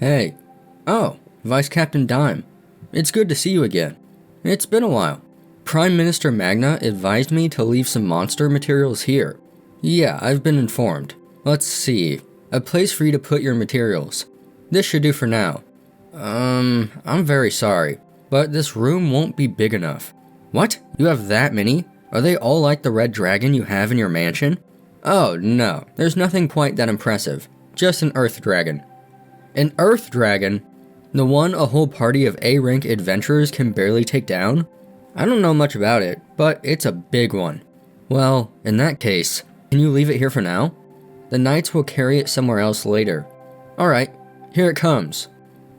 Hey. Oh, Vice Captain Daim. It's good to see you again. It's been a while. Prime Minister Magna advised me to leave some monster materials here. Yeah, I've been informed. Let's see. A place for you to put your materials. This should do for now. I'm very sorry, but this room won't be big enough. What? You have that many? Are they all like the red dragon you have in your mansion? Oh, no. There's nothing quite that impressive. Just an earth dragon. An earth dragon? The one a whole party of A-rank adventurers can barely take down? I don't know much about it, but it's a big one. Well, in that case, can you leave it here for now? The knights will carry it somewhere else later. Alright, here it comes.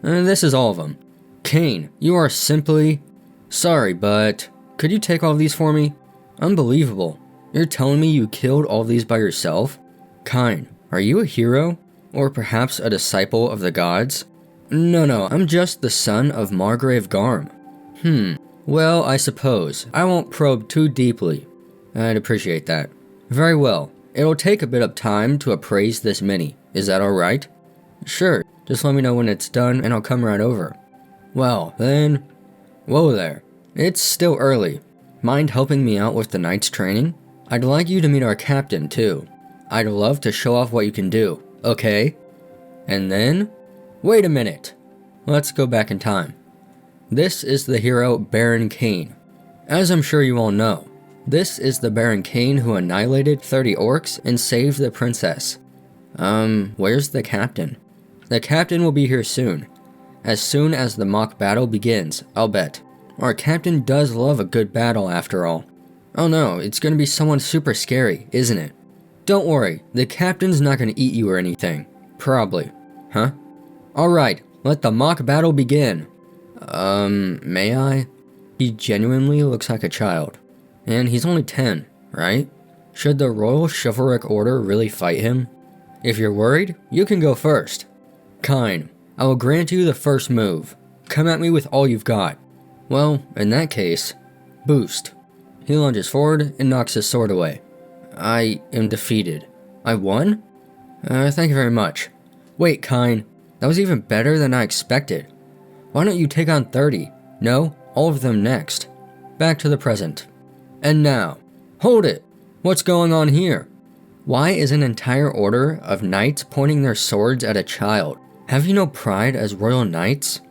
This is all of them. Cain, you are simply... Sorry, but... Could you take all of these for me? Unbelievable. You're telling me you killed all these by yourself? Cain, are you a hero? Or perhaps a disciple of the gods? No, I'm just the son of Margrave Garm. Well, I suppose. I won't probe too deeply. I'd appreciate that. Very well. It'll take a bit of time to appraise this mini. Is that alright? Sure, just let me know when it's done and I'll come right over. Well, then... Whoa there. It's still early. Mind helping me out with the knight's training? I'd like you to meet our captain, too. I'd love to show off what you can do, okay? And then... Wait a minute. Let's go back in time. This is the hero Baron Cain. As I'm sure you all know, this is the Baron Cain who annihilated 30 orcs and saved the princess. Where's the captain? The captain will be here soon as the mock battle begins, I'll bet. Our captain does love a good battle after all. Oh no, it's gonna be someone super scary, isn't it? Don't worry, the captain's not gonna eat you or anything. Probably. Huh? Alright, let the mock battle begin. May I? He genuinely looks like a child. And he's only 10, right? Should the Royal Chivalric Order really fight him? If you're worried, you can go first. Cain, I will grant you the first move. Come at me with all you've got. Well, in that case, boost. He lunges forward and knocks his sword away. I am defeated. I won? Thank you very much. Wait, Cain, that was even better than I expected. Why don't you take on 30? No, all of them next. Back to the present. And now, hold it! What's going on here? Why is an entire order of knights pointing their swords at a child? Have you no pride as royal knights?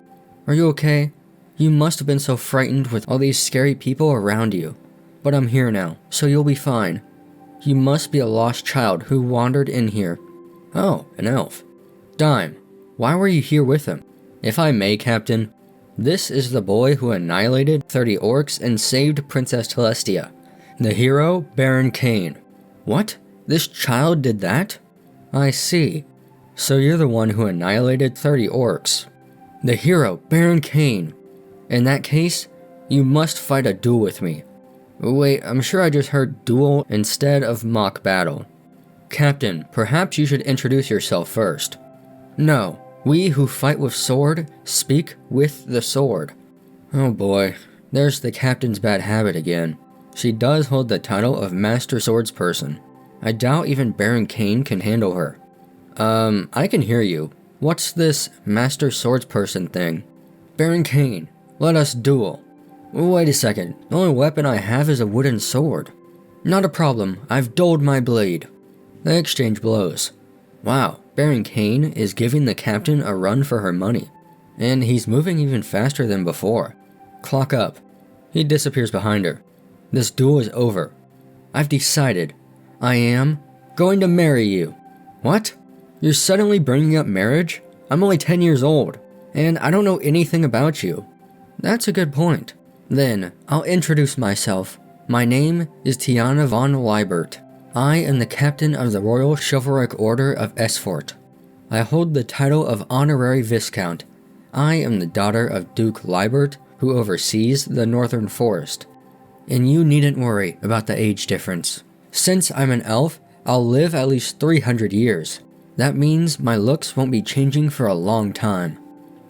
Are you okay? You must have been so frightened with all these scary people around you. But I'm here now, so you'll be fine. You must be a lost child who wandered in here. Oh, an elf. Daim, why were you here with him? If I may, Captain, this is the boy who annihilated 30 orcs and saved Princess Celestia. The hero, Baron Cain. What? This child did that? I see. So you're the one who annihilated 30 orcs. The hero, Baron Cain. In that case, you must fight a duel with me. Wait, I'm sure I just heard duel instead of mock battle. Captain, perhaps you should introduce yourself first. No, we who fight with sword speak with the sword. Oh boy, there's the captain's bad habit again. She does hold the title of Master Swordsperson. I doubt even Baron Cain can handle her. I can hear you. What's this Master Swordsperson thing? Baron Cain, let us duel. Wait a second, the only weapon I have is a wooden sword. Not a problem, I've dulled my blade. They exchange blows. Wow, Baron Cain is giving the captain a run for her money. And he's moving even faster than before. Clock up. He disappears behind her. This duel is over. I've decided. I am going to marry you. What? You're suddenly bringing up marriage? I'm only 10 years old, and I don't know anything about you. That's a good point. Then, I'll introduce myself. My name is Shiina von Silford. I am the captain of the Royal Chivalric Order of Esfort. I hold the title of Honorary Viscount. I am the daughter of Duke Silford, who oversees the Northern Forest. And you needn't worry about the age difference. Since I'm an elf, I'll live at least 300 years. That means my looks won't be changing for a long time.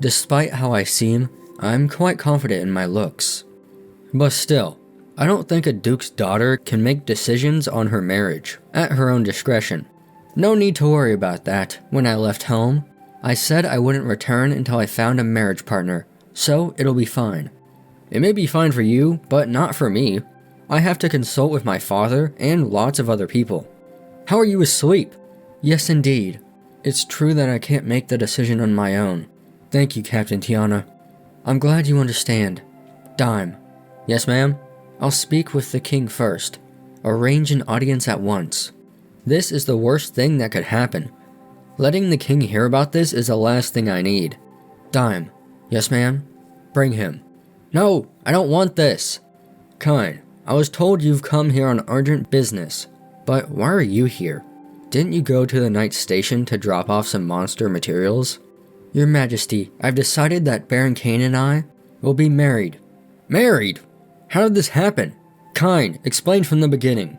Despite how I seem, I'm quite confident in my looks. But still, I don't think a duke's daughter can make decisions on her marriage at her own discretion. No need to worry about that when I left home. I said I wouldn't return until I found a marriage partner, so it'll be fine. It may be fine for you, but not for me. I have to consult with my father and lots of other people. How are you asleep? Yes, indeed. It's true that I can't make the decision on my own. Thank you, Captain Tiana. I'm glad you understand. Daim. Yes, ma'am? I'll speak with the king first. Arrange an audience at once. This is the worst thing that could happen. Letting the king hear about this is the last thing I need. Daim. Yes, ma'am? Bring him. No, I don't want this. Cain, I was told you've come here on urgent business, but why are you here? Didn't you go to the night station to drop off some monster materials? Your Majesty, I've decided that Baron Cain and I will be married. Married? How did this happen? Cain, explain from the beginning.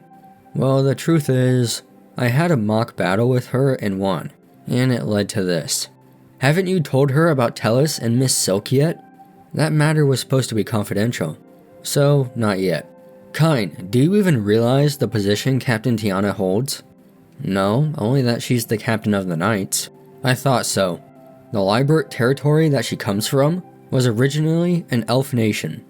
Well, the truth is, I had a mock battle with her and won, and it led to this. Haven't you told her about Tellus and Miss Silk yet? That matter was supposed to be confidential, so not yet. Cain, do you even realize the position Captain Tiana holds? No, only that she's the captain of the knights. I thought so. The Libert territory that she comes from was originally an elf nation.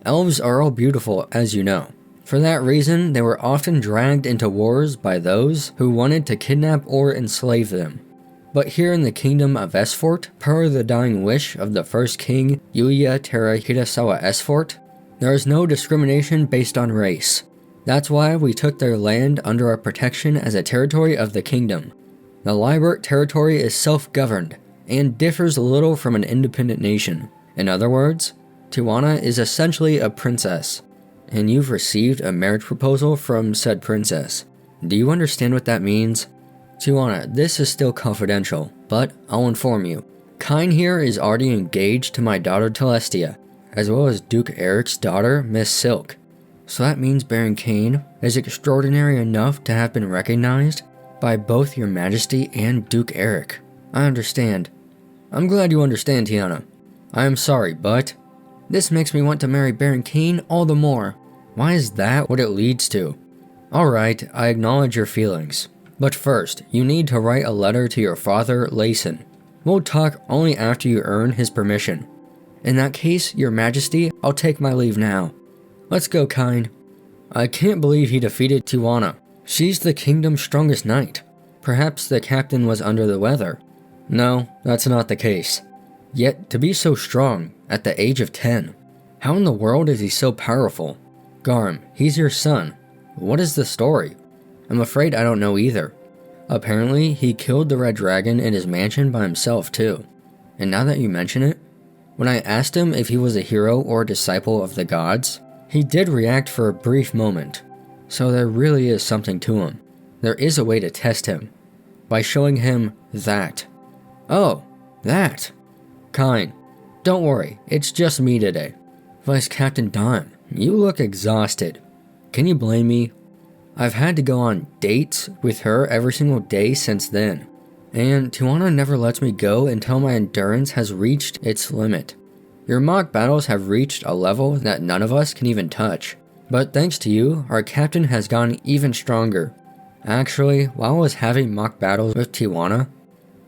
Elves are all beautiful, as you know. For that reason, they were often dragged into wars by those who wanted to kidnap or enslave them. But here in the kingdom of Esfort, per the dying wish of the first king, Yuya Terahirasawa Esfort, there is no discrimination based on race. That's why we took their land under our protection as a territory of the kingdom. The Libert territory is self-governed, and differs little from an independent nation. In other words, Tiana is essentially a princess, and you've received a marriage proposal from said princess. Do you understand what that means? Tiana, this is still confidential, but I'll inform you. Cain here is already engaged to my daughter Telestia, as well as Duke Eric's daughter, Miss Silk. So that means Baron Cain is extraordinary enough to have been recognized by both your Majesty and Duke Eric. I understand. I'm glad you understand, Tiana. I am sorry, but this makes me want to marry Baron Cain all the more. Why is that what it leads to? Alright, I acknowledge your feelings. But first, you need to write a letter to your father, Layson. We'll talk only after you earn his permission. In that case, your Majesty, I'll take my leave now. Let's go, Cain. I can't believe he defeated Tiana. She's the kingdom's strongest knight. Perhaps the captain was under the weather. No, that's not the case. Yet, to be so strong, at the age of 10. How in the world is he so powerful? Garm, he's your son. What is the story? I'm afraid I don't know either. Apparently, he killed the red dragon in his mansion by himself too. And now that you mention it, when I asked him if he was a hero or a disciple of the gods, he did react for a brief moment. So there really is something to him. There is a way to test him. By showing him that. Oh, that. Cain, don't worry, it's just me today. Vice Captain Daim, you look exhausted. Can you blame me? I've had to go on dates with her every single day since then. And Tiana never lets me go until my endurance has reached its limit. Your mock battles have reached a level that none of us can even touch. But thanks to you, our captain has gotten even stronger. Actually, while I was having mock battles with Tiana,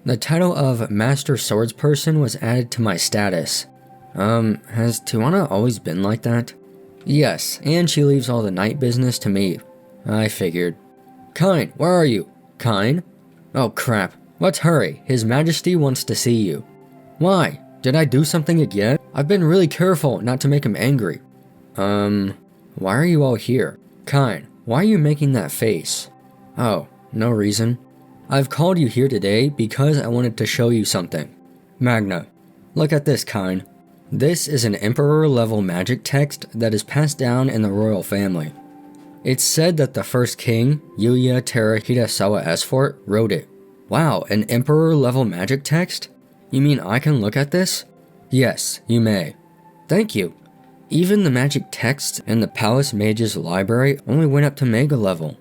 the title of Master Swordsperson was added to my status. Has Tiana always been like that? Yes, and she leaves all the night business to me. I figured. Cain, where are you? Cain? Oh crap, let's hurry, His Majesty wants to see you. Why? Did I do something again? I've been really careful not to make him angry. Why are you all here? Cain, why are you making that face? Oh, no reason. I've called you here today because I wanted to show you something. Magna, look at this, Cain. This is an Emperor-level magic text that is passed down in the royal family. It's said that the first king, Yuya Terahirasawa Esfort, wrote it. Wow, an Emperor-level magic text? You mean I can look at this? Yes, you may. Thank you. Even the magic texts in the Palace Mage's library only went up to Mega level.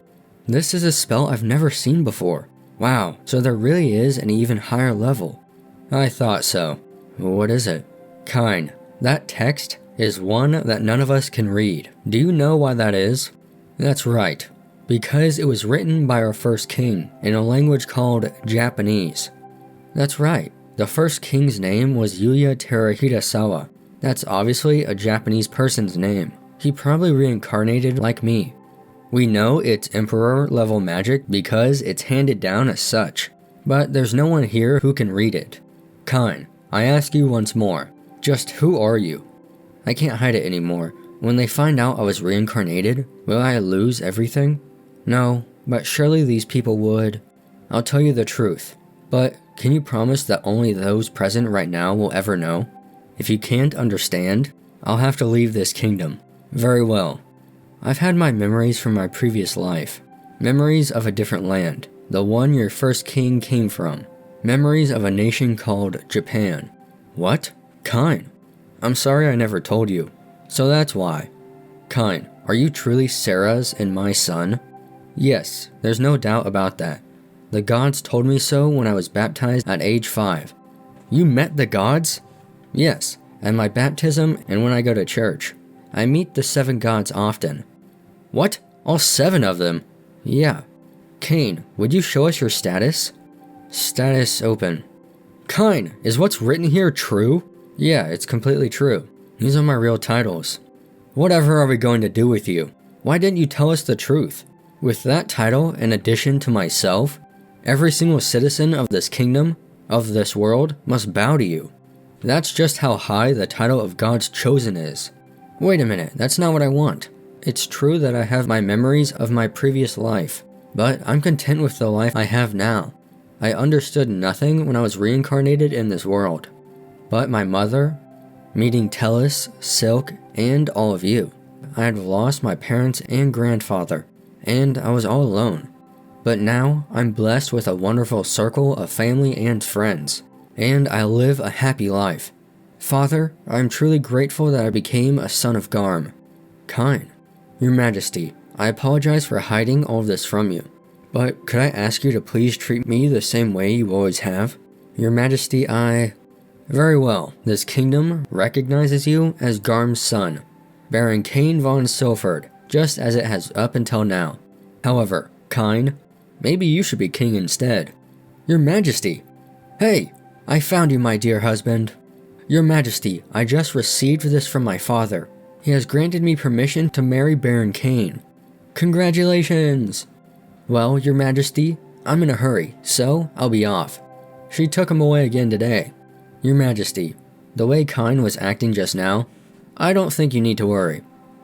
This is a spell I've never seen before. Wow, so there really is an even higher level. I thought so. What is it? Cain, that text is one that none of us can read. Do you know why that is? That's right, because it was written by our first king in a language called Japanese. That's right, The first king's name was Yuya Terahitasawa. That's obviously a Japanese person's name. He probably reincarnated like me. We know it's emperor-level magic because it's handed down as such, but there's no one here who can read it. Cain, I ask you once more, just who are you? I can't hide it anymore. When they find out I was reincarnated, will I lose everything? No, but surely these people would. I'll tell you the truth, but can you promise that only those present right now will ever know? If you can't understand, I'll have to leave this kingdom. Very well. I've had my memories from my previous life. Memories of a different land, the one your first king came from. Memories of a nation called Japan. What? Cain. I'm sorry I never told you. So that's why. Cain, are you truly Sarah's and my son? Yes, there's no doubt about that. The gods told me so when I was baptized at age 5. You met the gods? Yes, at my baptism and when I go to church. I meet the 7 gods often. What? All 7 of them? Yeah. Cain, would you show us your status? Status open. Cain, is what's written here true? Yeah, it's completely true. These are my real titles. Whatever are we going to do with you? Why didn't you tell us the truth? With that title, in addition to myself, every single citizen of this kingdom, of this world, must bow to you. That's just how high the title of God's chosen is. Wait a minute, that's not what I want. It's true that I have my memories of my previous life, but I'm content with the life I have now. I understood nothing when I was reincarnated in this world. But my mother, meeting Tellus, Silk, and all of you. I had lost my parents and grandfather, and I was all alone. But now, I'm blessed with a wonderful circle of family and friends, and I live a happy life. Father, I am truly grateful that I became a son of Garm. Cain, Your Majesty, I apologize for hiding all of this from you, but could I ask you to please treat me the same way you always have? Your Majesty, Very well, this kingdom recognizes you as Garm's son, bearing Cain von Silford, just as it has up until now. However, Cain, maybe you should be king instead. Your Majesty! Hey! I found you, my dear husband. Your Majesty, I just received this from my father. He has granted me permission to marry Baron Cain. Congratulations! Well, Your Majesty, I'm in a hurry, so I'll be off. She took him away again today. Your Majesty, the way Cain was acting just now, I don't think you need to worry.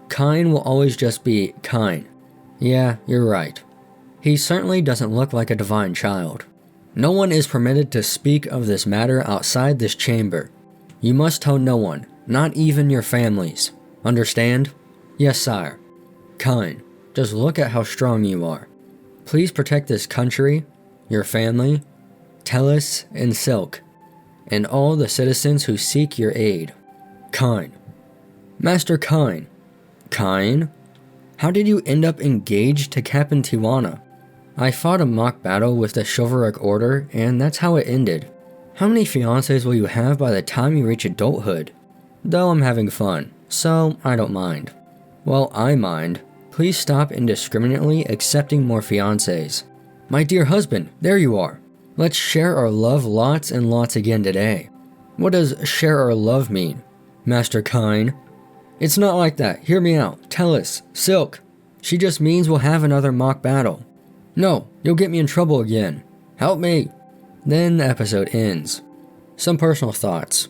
Cain will always just be Cain. Yeah, you're right. He certainly doesn't look like a divine child. No one is permitted to speak of this matter outside this chamber. You must tell no one, not even your families. Understand? Yes, sire. Cain, just look at how strong you are. Please protect this country, your family, Tellus and Silk, and all the citizens who seek your aid. Cain. Master Cain. Cain? How did you end up engaged to Captain Tijuana? I fought a mock battle with the Chivalric Order, and that's how it ended. How many fiancés will you have by the time you reach adulthood? Though I'm having fun, so I don't mind. Well, I mind. Please stop indiscriminately accepting more fiancés. My dear husband, there you are. Let's share our love lots and lots again today. What does share our love mean, Master Cain? It's not like that. Hear me out. Tellus, Silk. She just means we'll have another mock battle. No, you'll get me in trouble again. Help me. Then the episode ends. Some personal thoughts.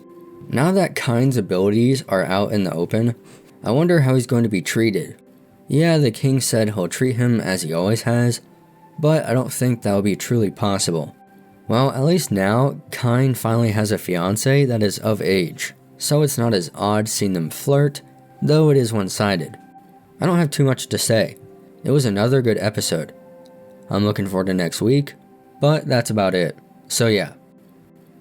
Now that Cain's abilities are out in the open, I wonder how he's going to be treated. Yeah, the king said he'll treat him as he always has, but I don't think that'll be truly possible. Well, at least now, Cain finally has a fiancé that is of age, so it's not as odd seeing them flirt, though it is one-sided. I don't have too much to say. It was another good episode. I'm looking forward to next week, but that's about it. So yeah,